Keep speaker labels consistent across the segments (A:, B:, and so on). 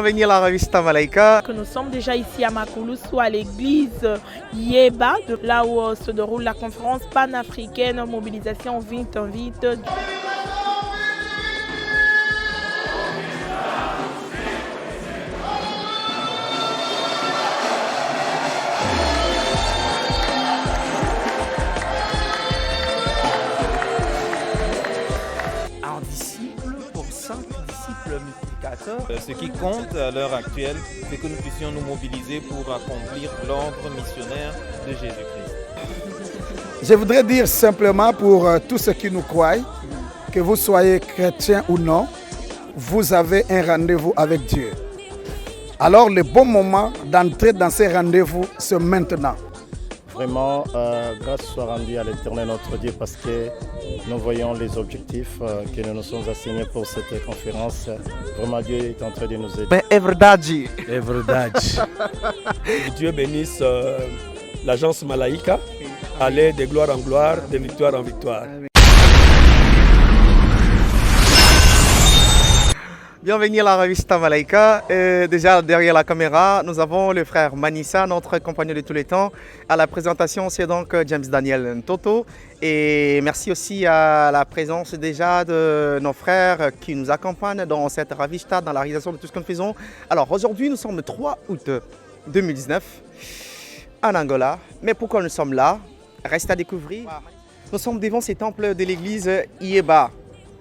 A: Bienvenue à la revista Malaika.
B: Nous sommes déjà ici à Makouloussou, à l'église Yeba, là où se déroule la conférence panafricaine Mobilisation Vite en Vite.
A: Un disciple pour 5 disciples multiplicateurs.
C: Ce qui compte à l'heure actuelle, c'est que nous puissions nous mobiliser pour accomplir l'ordre missionnaire de Jésus-Christ.
D: Je voudrais dire simplement pour tous ceux qui nous croient, que vous soyez chrétiens ou non, vous avez un rendez-vous avec Dieu. Alors le bon moment d'entrer dans ces rendez-vous, c'est maintenant.
E: Vraiment, grâce soit rendue à l'Éternel notre Dieu parce que nous voyons les objectifs que nous nous sommes assignés pour cette conférence. Vraiment, Dieu est en train de nous aider.
A: Mais é verdade.
F: É verdade. Dieu bénisse l'agence Malaika, aller de gloire en gloire, de victoire en victoire.
A: Bienvenue à la revista Malaika. Déjà derrière la caméra, nous avons le frère Manissa, notre compagnon de tous les temps. À la présentation, c'est donc James Daniel Ntoto. Et merci aussi à la présence déjà de nos frères qui nous accompagnent dans cette revista, dans la réalisation de tout ce que nous faisons. Alors aujourd'hui, nous sommes le 3 août 2019 en Angola. Mais pourquoi nous sommes là? Reste à découvrir. Nous sommes devant ces temples de l'église Yeba,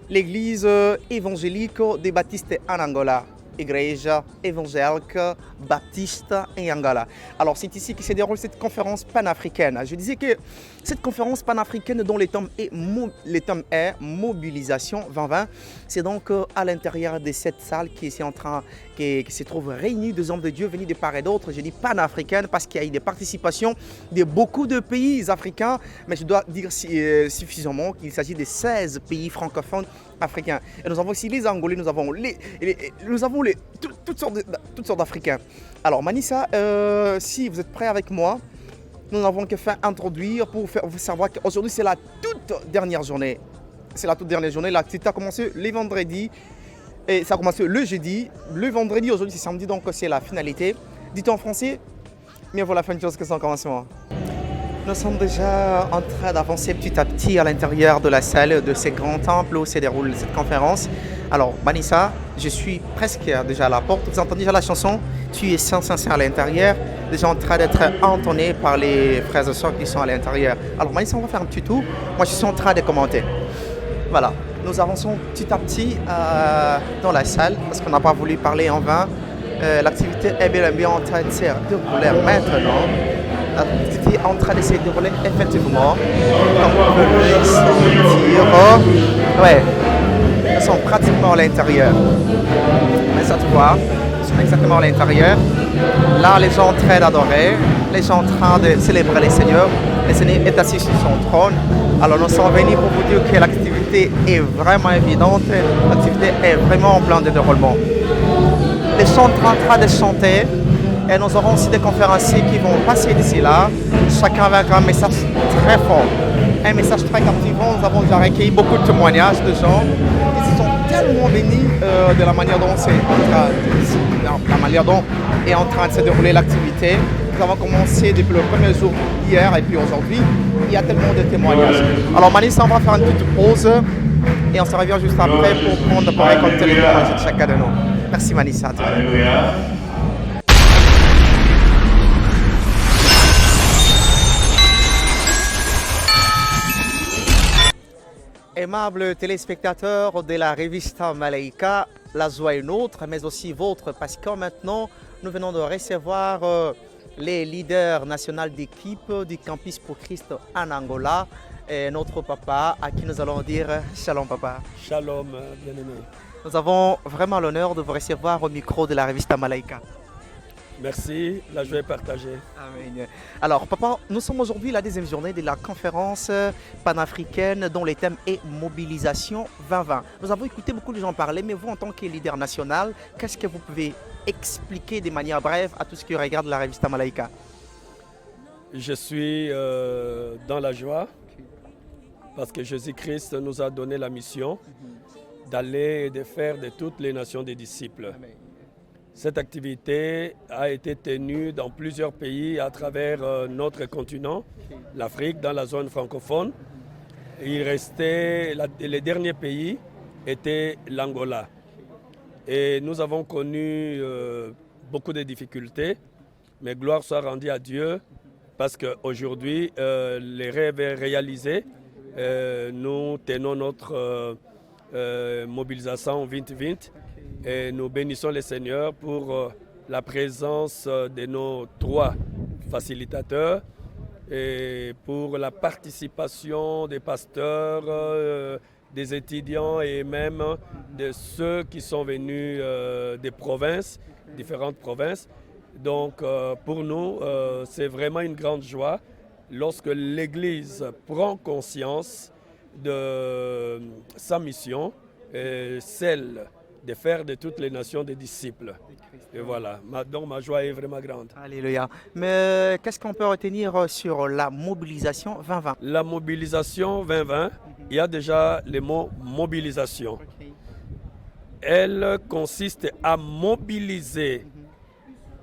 A: l'église évangélique des baptistes en Angola, Igreja Evangélica Baptiste en Angola. Alors c'est ici que se déroule cette conférence panafricaine. Je disais que cette conférence panafricaine dont le thème est Mobilisation 2020, c'est donc à l'intérieur de cette salle qui se trouve réunie des hommes de Dieu venus de part et d'autre. Je dis panafricaine parce qu'il y a eu des participations de beaucoup de pays africains, mais je dois dire suffisamment qu'il s'agit de 16 pays francophones africains. Et nous avons aussi les Angolais, nous avons toutes sortes d'Africains. Alors Manissa, si vous êtes prêts avec moi, nous n'avons que fait introduire pour vous savoir qu'aujourd'hui c'est la toute dernière journée. C'est la toute dernière journée. L'activité a commencé le vendredi et ça a commencé le jeudi. Le vendredi, aujourd'hui c'est samedi, donc c'est la finalité. Dites en français, mieux vaut la fin de chose que son commencement. Nous sommes déjà en train d'avancer petit à petit à l'intérieur de la salle de ces grands temples où se déroule cette conférence. Alors, Manissa, je suis presque déjà à la porte. Vous entendez déjà la chanson « Tu es sincère à l'intérieur », déjà en train d'être entonné par les frères et sœurs qui sont à l'intérieur. Alors, Manissa, on va faire un petit tour. Moi, je suis en train de commenter. Voilà, nous avançons petit à petit dans la salle parce qu'on n'a pas voulu parler en vain. L'activité est bien en train de se dérouler maintenant. L'activité est en train de se dérouler effectivement. Comme vous pouvez le sentir. Ouais, nous sommes pratiquement à l'intérieur. Mais ça te voit, nous sommes exactement à l'intérieur. Là, les gens sont en train d'adorer, les gens sont en train de célébrer le Seigneur. Le Seigneur est assis sur son trône. Alors nous sommes venus pour vous dire que l'activité est vraiment évidente, l'activité est vraiment en plein de déroulement. Les gens sont en train de chanter. Et nous aurons aussi des conférenciers qui vont passer d'ici là, chacun avec un message très fort, un message très captivant. Nous avons déjà recueilli beaucoup de témoignages de gens qui se sont tellement bénis de la manière dont est en train de se dérouler l'activité. Nous avons commencé depuis le premier jour hier et puis aujourd'hui, il y a tellement de témoignages. Alors Manissa, on va faire une petite pause et on se revient juste après pour récolter les témoignages de chacun de nous. Merci Manissa. Alléluia. Aimables téléspectateurs de la revista Malaika, la joie est nôtre, mais aussi vôtre, parce que maintenant, nous venons de recevoir les leaders nationaux d'équipe du Campus pour Christ en Angola, et notre papa, à qui nous allons dire Shalom papa.
F: Shalom, bien-aimé.
A: Nous avons vraiment l'honneur de vous recevoir au micro de la revista Malaika.
F: Merci, la joie est partagée.
A: Amen. Alors, papa, nous sommes aujourd'hui la deuxième journée de la conférence panafricaine dont le thème est Mobilisation 2020. Nous avons écouté beaucoup de gens parler, mais vous, en tant que leader national, qu'est-ce que vous pouvez expliquer de manière brève à tous ceux qui regardent la revista Malaika?
F: Je suis dans la joie parce que Jésus-Christ nous a donné la mission d'aller et de faire de toutes les nations des disciples.
A: Amen.
F: Cette activité a été tenue dans plusieurs pays à travers notre continent, l'Afrique, dans la zone francophone. Il restait, les derniers pays étaient l'Angola. Et nous avons connu beaucoup de difficultés, mais gloire soit rendue à Dieu parce qu'aujourd'hui, les rêves sont réalisés. Nous tenons notre mobilisation 2020 et nous bénissons le Seigneur pour la présence de nos 3 facilitateurs et pour la participation des pasteurs, des étudiants et même de ceux qui sont venus des provinces, différentes provinces. Donc pour nous, c'est vraiment une grande joie lorsque l'Église prend conscience de sa mission, celle de faire de toutes les nations des disciples. Et voilà, donc ma joie est vraiment grande.
A: Alléluia. Mais qu'est-ce qu'on peut retenir sur la mobilisation 2020?
F: La mobilisation 2020, il y a déjà le mot mobilisation. Elle consiste à mobiliser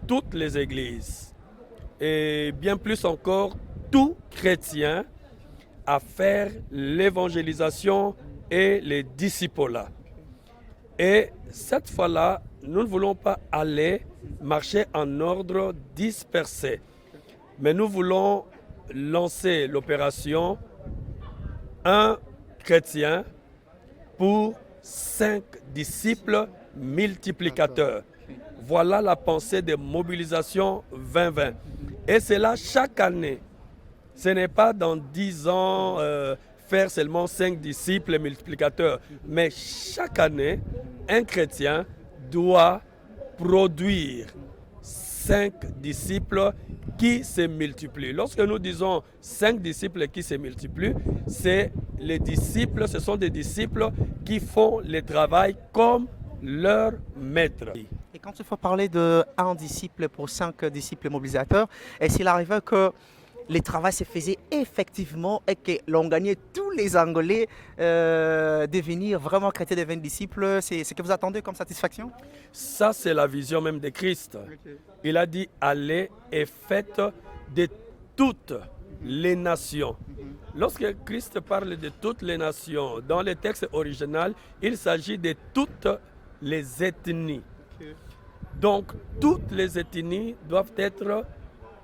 F: toutes les églises et bien plus encore tout chrétien à faire l'évangélisation et les discipolats. Et cette fois-là, nous ne voulons pas aller marcher en ordre dispersé, mais nous voulons lancer l'opération un chrétien pour 5 disciples multiplicateurs. Voilà la pensée de mobilisation 2020. Et c'est là chaque année. Ce n'est pas dans 10 ans faire seulement 5 disciples multiplicateurs, mais chaque année, un chrétien doit produire 5 disciples qui se multiplient. Lorsque nous disons 5 disciples qui se multiplient, ce sont des disciples qui font le travail comme leur maître.
A: Et quand il faut parler de 1 disciple pour 5 disciples mobilisateurs, est-ce qu'il arrivait que le travail se faisait effectivement et que l'on gagnait tous les Angolais devenir vraiment chrétiens, devenir disciples? C'est ce que vous attendez comme satisfaction?
F: Ça, c'est la vision même de Christ. Okay. Il a dit, allez et faites de toutes les nations. Lorsque Christ parle de toutes les nations, dans le texte original, il s'agit de toutes les ethnies. Okay. Donc, toutes les ethnies doivent être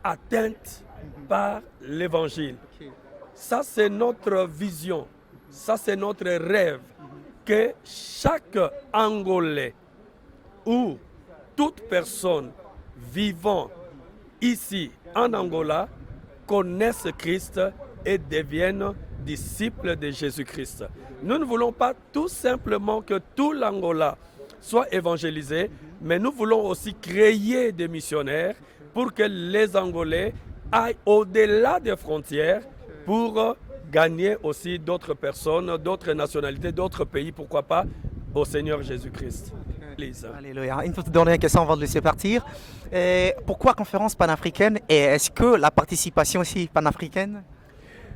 F: atteintes par l'évangile. Okay. Ça, c'est notre vision. Ça, c'est notre rêve. Que chaque Angolais ou toute personne vivant ici en Angola connaisse Christ et devienne disciple de Jésus-Christ. Nous ne voulons pas tout simplement que tout l'Angola soit évangélisé, mais nous voulons aussi créer des missionnaires pour que les Angolais aillent au-delà des frontières pour gagner aussi d'autres personnes, d'autres nationalités, d'autres pays, pourquoi pas, au Seigneur Jésus-Christ.
A: Alléluia. Une petite dernière question avant de laisser partir. Pourquoi conférence panafricaine et est-ce que la participation aussi panafricaine?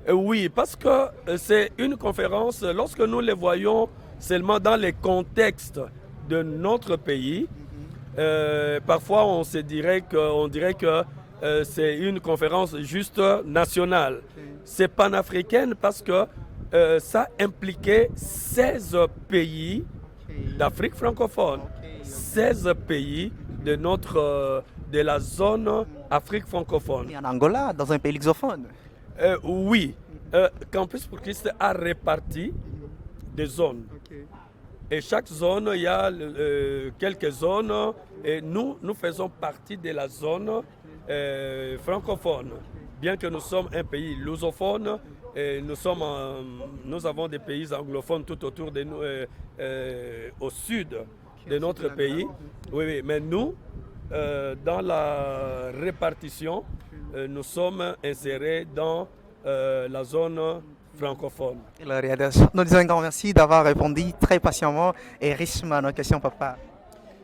F: Oui, parce que c'est une conférence, lorsque nous les voyons seulement dans les contextes de notre pays, parfois on dirait que c'est une conférence juste nationale. C'est panafricaine parce que ça impliquait 16 pays d'Afrique francophone, 16 pays de la zone Afrique francophone.
A: Et en Angola, dans un pays lusophone?
F: Oui, Campus pour Christ a réparti des zones. Et chaque zone, il y a quelques zones et nous faisons partie de la zone francophone. Bien que nous sommes un pays lusophone, et nous avons des pays anglophones tout autour de nous, au sud de notre pays. Oui, mais nous, dans la répartition, nous sommes insérés dans la zone francophone.
A: Nous disons un grand merci d'avoir répondu très patiemment et richement à nos questions, papa.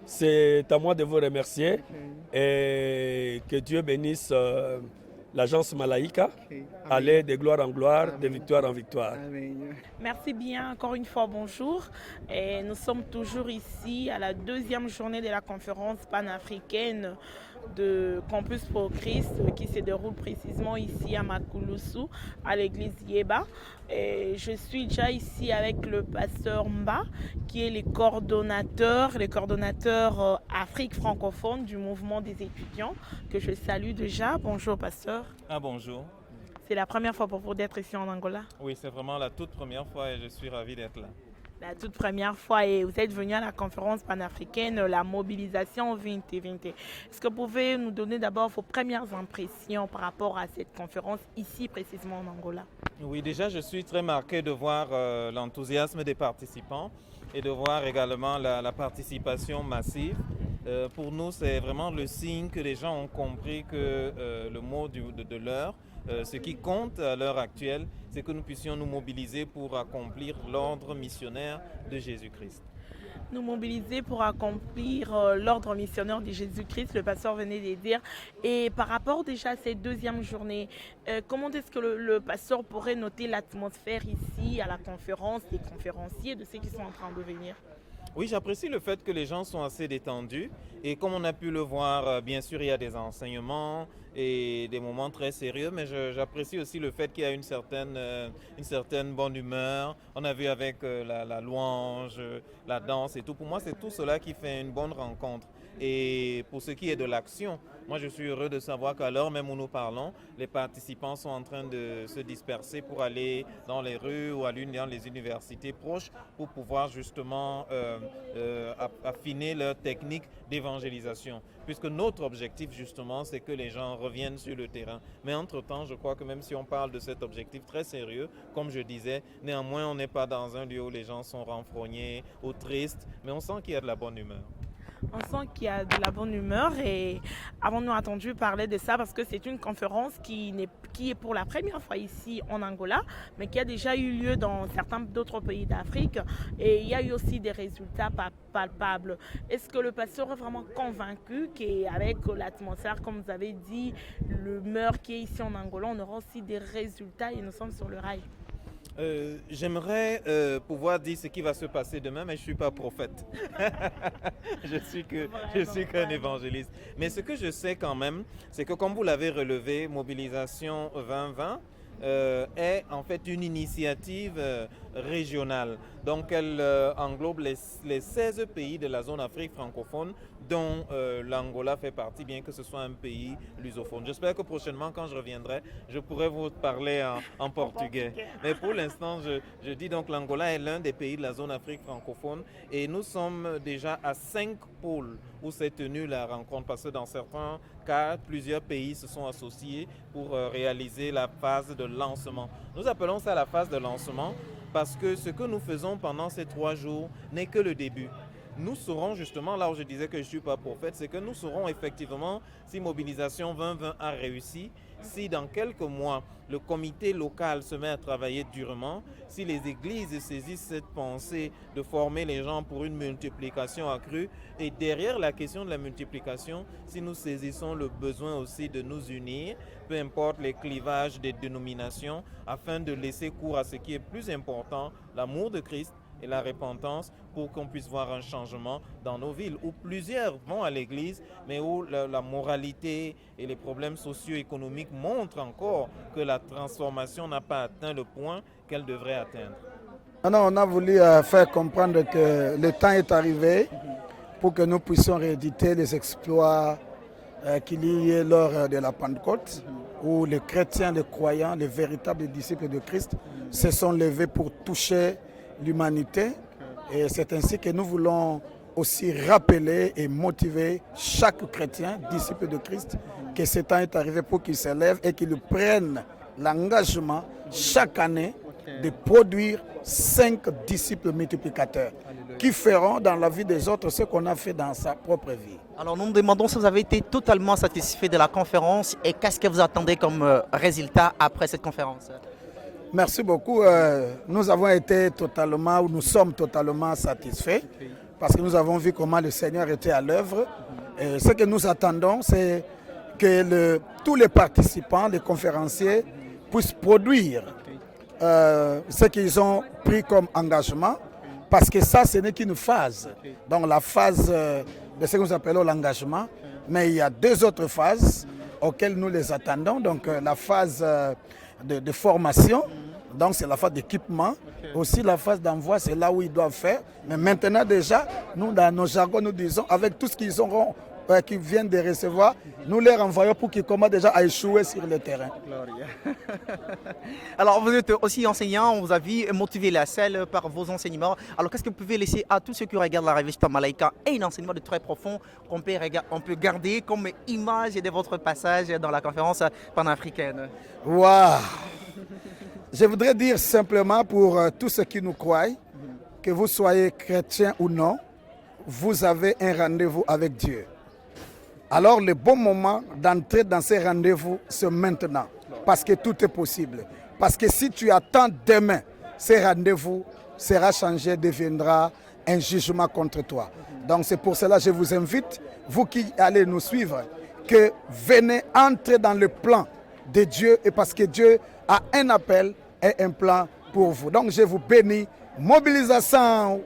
F: C'est à moi de vous remercier et que Dieu bénisse l'agence Malaïka,
A: Okay.
F: aller de gloire en gloire, de
A: Amen.
F: victoire en victoire.
A: Amen.
B: Merci bien, encore une fois, bonjour. Et nous sommes toujours ici à la deuxième journée de la conférence panafricaine de Campus pour Christ qui se déroule précisément ici à Makouloussou, à l'église Yeba. Et je suis déjà ici avec le pasteur Mba, qui est le coordonnateur Afrique francophone du mouvement des étudiants, que je salue déjà. Bonjour pasteur.
C: Ah bonjour.
B: C'est la première fois pour vous d'être ici en Angola.
C: Oui, c'est vraiment la toute première fois et je suis ravi d'être là.
B: La toute première fois, et vous êtes venu à la conférence panafricaine, la mobilisation 2020. Est-ce que vous pouvez nous donner d'abord vos premières impressions par rapport à cette conférence ici précisément en Angola?
C: Oui, déjà, je suis très marqué de voir l'enthousiasme des participants et de voir également la participation massive. Pour nous, c'est vraiment le signe que les gens ont compris que le mot de l'heure, ce qui compte à l'heure actuelle, c'est que nous puissions nous mobiliser pour accomplir l'ordre missionnaire de Jésus-Christ.
B: Nous mobiliser pour accomplir l'ordre missionnaire de Jésus-Christ, le pasteur venait de dire. Et par rapport déjà à cette deuxième journée, comment est-ce que le pasteur pourrait noter l'atmosphère ici à la conférence, des conférenciers, de ceux qui sont en train de venir?
C: Oui, j'apprécie le fait que les gens sont assez détendus et comme on a pu le voir, bien sûr, il y a des enseignements et des moments très sérieux, mais j'apprécie aussi le fait qu'il y a une certaine bonne humeur. On a vu avec la louange, la danse et tout. Pour moi, c'est tout cela qui fait une bonne rencontre. Et pour ce qui est de l'action, moi je suis heureux de savoir qu'à l'heure même où nous parlons, les participants sont en train de se disperser pour aller dans les rues ou aller dans les universités proches pour pouvoir justement affiner leur technique d'évangélisation. Puisque notre objectif justement, c'est que les gens reviennent sur le terrain. Mais entre-temps, je crois que même si on parle de cet objectif très sérieux, comme je disais, néanmoins on n'est pas dans un lieu où les gens sont renfrognés ou tristes, mais on sent qu'il y a de la bonne humeur.
B: On sent qu'il y a de la bonne humeur et avons-nous entendu parler de ça parce que c'est une conférence qui est pour la première fois ici en Angola, mais qui a déjà eu lieu dans certains d'autres pays d'Afrique et il y a eu aussi des résultats palpables. Est-ce que le pasteur est vraiment convaincu qu'avec l'atmosphère, comme vous avez dit, l'humeur qui est ici en Angola, on aura aussi des résultats et nous sommes sur le rail?
C: J'aimerais pouvoir dire ce qui va se passer demain, mais je ne suis pas prophète. je suis qu'un évangéliste. Mais ce que je sais quand même, c'est que comme vous l'avez relevé, Mobilisation 2020 est en fait une initiative régionale. Donc elle englobe les 16 pays de la zone Afrique francophone dont l'Angola fait partie, bien que ce soit un pays lusophone. J'espère que prochainement, quand je reviendrai, je pourrai vous parler en portugais. Mais pour l'instant, je dis donc l'Angola est l'un des pays de la zone Afrique francophone et nous sommes déjà à 5 pôles où s'est tenue la rencontre parce que dans certains cas, plusieurs pays se sont associés pour réaliser la phase de lancement. Nous appelons ça la phase de lancement parce que ce que nous faisons pendant ces 3 jours n'est que le début. Nous saurons justement, là où je disais que je ne suis pas prophète, c'est que nous saurons effectivement si Mobilisation 2020 a réussi, si dans quelques mois le comité local se met à travailler durement, si les églises saisissent cette pensée de former les gens pour une multiplication accrue et derrière la question de la multiplication, si nous saisissons le besoin aussi de nous unir, peu importe les clivages des dénominations, afin de laisser cours à ce qui est plus important, l'amour de Christ et la repentance pour qu'on puisse voir un changement dans nos villes où plusieurs vont à l'église mais où la moralité et les problèmes socio-économiques montrent encore que la transformation n'a pas atteint le point qu'elle devrait atteindre.
D: Alors, on a voulu faire comprendre que le temps est arrivé pour que nous puissions rééditer les exploits qu'il y ait lors de la Pentecôte où les chrétiens, les croyants, les véritables disciples de Christ se sont levés pour toucher l'humanité et c'est ainsi que nous voulons aussi rappeler et motiver chaque chrétien, disciple de Christ, que ce temps est arrivé pour qu'il se lève et qu'il prenne l'engagement chaque année de produire 5 disciples multiplicateurs qui feront dans la vie des autres ce qu'on a fait dans sa propre vie.
A: Alors nous nous demandons si vous avez été totalement satisfait de la conférence et qu'est-ce que vous attendez comme résultat après cette conférence?
D: Merci beaucoup. Nous avons été totalement, ou nous sommes totalement satisfaits parce que nous avons vu comment le Seigneur était à l'œuvre. Et ce que nous attendons, c'est que tous les participants, les conférenciers, puissent produire ce qu'ils ont pris comme engagement, parce que ça, ce n'est qu'une phase. Donc la phase de ce que nous appelons l'engagement, mais il y a 2 autres phases auxquelles nous les attendons. Donc la phase de formation, donc c'est la phase d'équipement. Aussi la phase d'envoi, c'est là où ils doivent faire. Mais maintenant déjà, nous dans nos jargons, nous disons, avec tout ce qu'ils auront, qu'ils viennent de recevoir, nous les renvoyons pour qu'ils commencent déjà à échouer sur le terrain.
A: Alors, vous êtes aussi enseignant, vous avez motivé la salle par vos enseignements. Alors, qu'est-ce que vous pouvez laisser à tous ceux qui regardent la revue Malaika et un enseignement de très profond qu'on peut garder comme image de votre passage dans la conférence panafricaine?
D: Waouh! Je voudrais dire simplement pour tous ceux qui nous croient, que vous soyez chrétiens ou non, vous avez un rendez-vous avec Dieu. Alors le bon moment d'entrer dans ces rendez-vous, c'est maintenant. Parce que tout est possible. Parce que si tu attends demain, ces rendez-vous sera changé, deviendra un jugement contre toi. Donc c'est pour cela que je vous invite, vous qui allez nous suivre, que venez entrer dans le plan de Dieu, et parce que Dieu a un appel et un plan pour vous. Donc je vous bénis. Mobilisation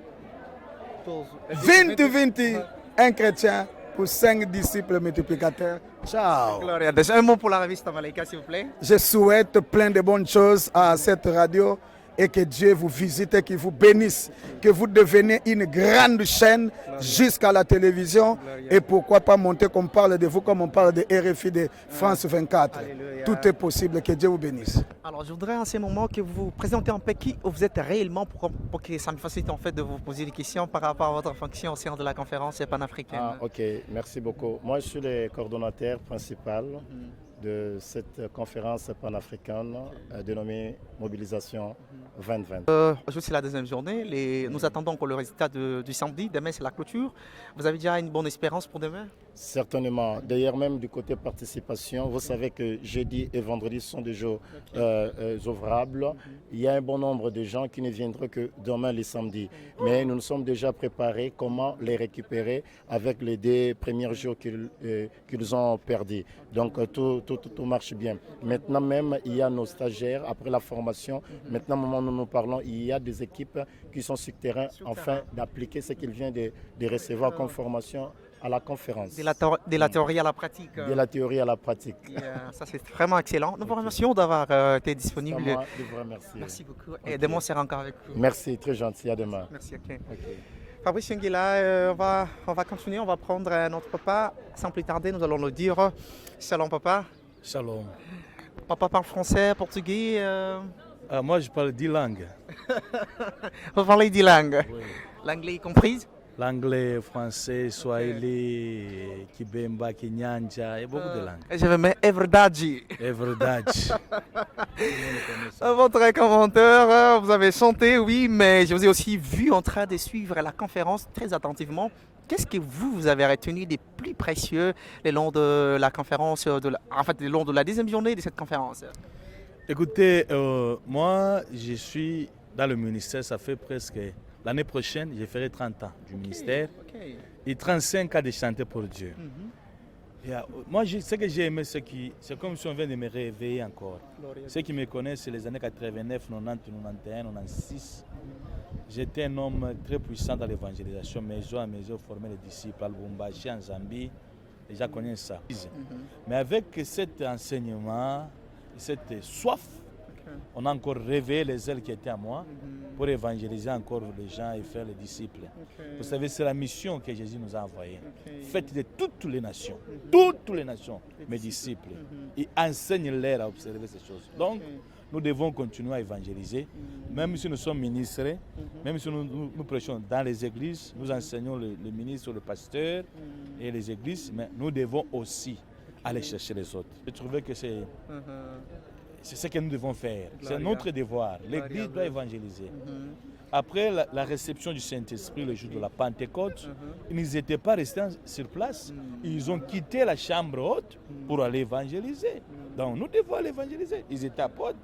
D: 20-20, un chrétien pour 5 disciples multiplicateurs. Ciao.
A: Gloria. Un mot pour la revue Malaika, s'il vous plaît.
D: Je souhaite plein de bonnes choses à cette radio et que Dieu vous visite et qu'il vous bénisse, que vous deveniez une grande chaîne jusqu'à la télévision. Et pourquoi pas monter qu'on parle de vous comme on parle de RFI de France 24.
A: Alléluia.
D: Tout est possible, que Dieu vous bénisse.
A: Alors, je voudrais en ce moment que vous vous présentez un peu qui vous êtes réellement pour que ça me facilite en fait de vous poser des questions par rapport à votre fonction au sein de la conférence panafricaine.
E: Ok, merci beaucoup. Moi, je suis le coordonnateur principal de cette conférence panafricaine dénommée Mobilisation 2020.
A: Aujourd'hui, c'est la deuxième journée. Nous attendons encore le résultat du samedi. Demain, c'est la clôture. Vous avez déjà une bonne espérance pour demain?
E: Certainement. D'ailleurs, même du côté participation, vous savez que jeudi et vendredi sont des jours ouvrables. Il y a un bon nombre de gens qui ne viendront que demain, les samedis. Mais nous nous sommes déjà préparés comment les récupérer avec les 2 premiers jours qu'ils ont perdus. Donc, tout marche bien. Maintenant même, il y a nos stagiaires, après la formation, maintenant au moment où nous parlons, il y a des équipes qui sont sur terrain afin d'appliquer ce qu'ils viennent de recevoir comme formation à la conférence.
A: De la théorie à la pratique.
E: De la théorie à la pratique.
A: Ça, c'est vraiment excellent. Nous vous remercions d'avoir été disponible.
E: C'est à moi de vous remercier.
A: Merci beaucoup. Et demain, on sera encore avec vous.
E: Merci, très gentil. À demain.
A: Merci, ok. Fabrice Nguela, on va continuer, on va prendre notre papa. Sans plus tarder, nous allons le dire. Shalom, papa.
G: Shalom.
A: Papa parle français, portugais.
G: Moi, je parle 10 langues.
A: Vous parlez 10 langues.
G: Oui.
A: L'anglais est comprise?
G: L'anglais, français, swahili, kibemba, kinyanja, et beaucoup de langues.
A: Je vais mettre Everdadji.
G: É verdade.
A: Votre commentaire, vous avez chanté, oui, mais je vous ai aussi vu en train de suivre la conférence très attentivement. Qu'est-ce que vous avez retenu des plus précieux le long de la conférence, le long de la deuxième journée de cette conférence?
G: Écoutez, moi, je suis dans le ministère, ça fait presque... L'année prochaine, je ferai 30 ans du ministère et 35 ans de chanter pour Dieu. Et, moi, ce que j'ai aimé, c'est comme si on vient de me réveiller encore. Ceux qui me connaissent, c'est les années 89, 90, 91, 96. J'étais un homme très puissant dans l'évangélisation, maison à maison, former les disciples, à Lubumbashi, en Zambie. Les gens connaissent ça. Mais avec cet enseignement, cette soif, on a encore réveillé les ailes qui étaient à moi pour évangéliser encore les gens et faire les disciples. Vous savez, c'est la mission que Jésus nous a envoyée. Faites de toutes les nations, mes disciples, et enseignez-leur à observer ces choses. Donc, nous devons continuer à évangéliser, même si nous sommes ministres, même si nous prêchons dans les églises, nous enseignons les ministres, les pasteurs et les églises, mais nous devons aussi aller chercher les autres. Je trouvais que c'est ce que nous devons faire. C'est notre devoir. L'Église doit évangéliser. Après la réception du Saint-Esprit, le jour de la Pentecôte, ils n'étaient pas restés sur place. Ils ont quitté la chambre haute pour aller évangéliser. Donc nous devons aller évangéliser. Ils étaient apôtres.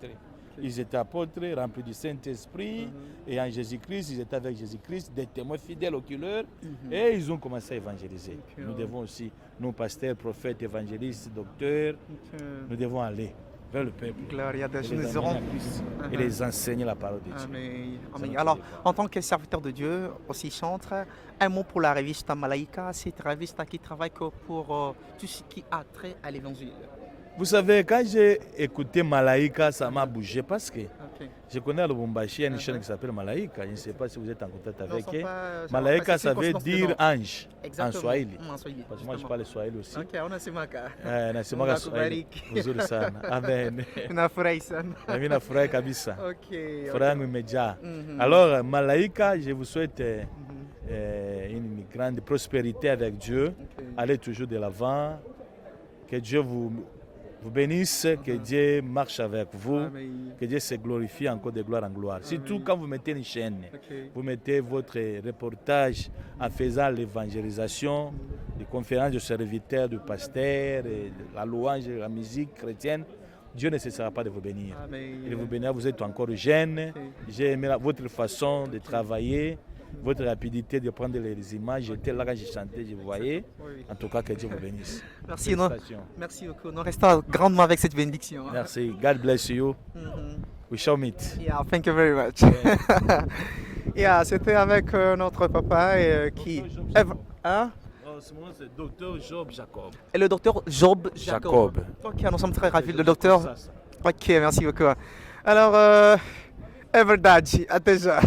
G: Ils étaient apôtres, remplis du Saint-Esprit. Et en Jésus-Christ, ils étaient avec Jésus-Christ, des témoins fidèles au leur. Et ils ont commencé à évangéliser. Nous devons aussi, nous pasteurs, prophètes, évangélistes, docteurs, nous devons aller vers le peuple.
A: Gloria a Deus.
G: Et les
A: Nous
G: amener
A: irons.
G: à Christ et les enseigner la parole de Dieu.
A: Amém.
G: C'est
A: Amém.
G: notre
A: Alors,
G: départ.
A: en tant que serviteur de Dieu, aussi chantre, un mot pour la revista Malaika, cette revista qui travaille que pour tout ce qui a trait à l'évangile.
G: Vous savez, quand j'ai écouté Malaika, ça m'a bougé parce que
A: Ok.
G: je connais à Lubumbashi, il y a une chaîne qui s'appelle Malaika. Je ne sais pas si vous êtes en contact
A: Non,
G: avec
A: sont
G: elle.
A: pas-
G: Malaika,
A: parce que c'est
G: ça
A: une
G: veut
A: coïncidence de
G: dire
A: nom.
G: ange en
A: Exactement.
G: Swahili.
A: En Swahili,
G: Parce que moi, je
A: justement.
G: parle Swahili aussi.
A: Ok, unasemaka.
G: Nasema
A: Mungu
G: Swahili.
A: akubariki.
G: Vizuri sana. Amen.
A: Nafurahi sana.
G: Na mimi nafurahi kabisa.
A: Ok.
G: Furaha yangu imejaa.
A: Mhm.
G: Alors, Malaika, je vous souhaite une grande prospérité avec Dieu.
A: Ok.
G: Allez toujours de l'avant. Que Dieu vous bénisse, que Dieu marche avec vous,
A: Amém.
G: que Dieu se glorifie encore de gloire en gloire. Surtout quand vous mettez une chaîne,
A: Ok.
G: vous mettez votre reportage en faisant l'évangélisation, les conférences de serviteurs, de pasteurs, et la louange, la musique chrétienne. Dieu ne cessera pas de vous bénir.
A: Amém.
G: Il vous bénira, vous êtes encore jeune. J'ai aimé votre façon de travailler, votre rapidité de prendre les images. J'étais là quand j'ai chanté, je vous voyais.
A: Oui.
G: En tout cas, que Dieu vous bénisse.
A: Merci, non?
G: Félicitations.
A: Merci beaucoup. Nous restons grandement avec cette bénédiction.
G: Merci. God bless you.
A: Mhm.
G: We shall meet.
A: Yeah, thank you very much. Yeah, c'était avec notre papa qui. Hein?
G: Son nom c'est Dr Job Jacob.
A: Et le docteur Job Jacob. Ok, nous sommes très ravis. Le docteur. Ok, merci beaucoup. Alors, Everdade, até já.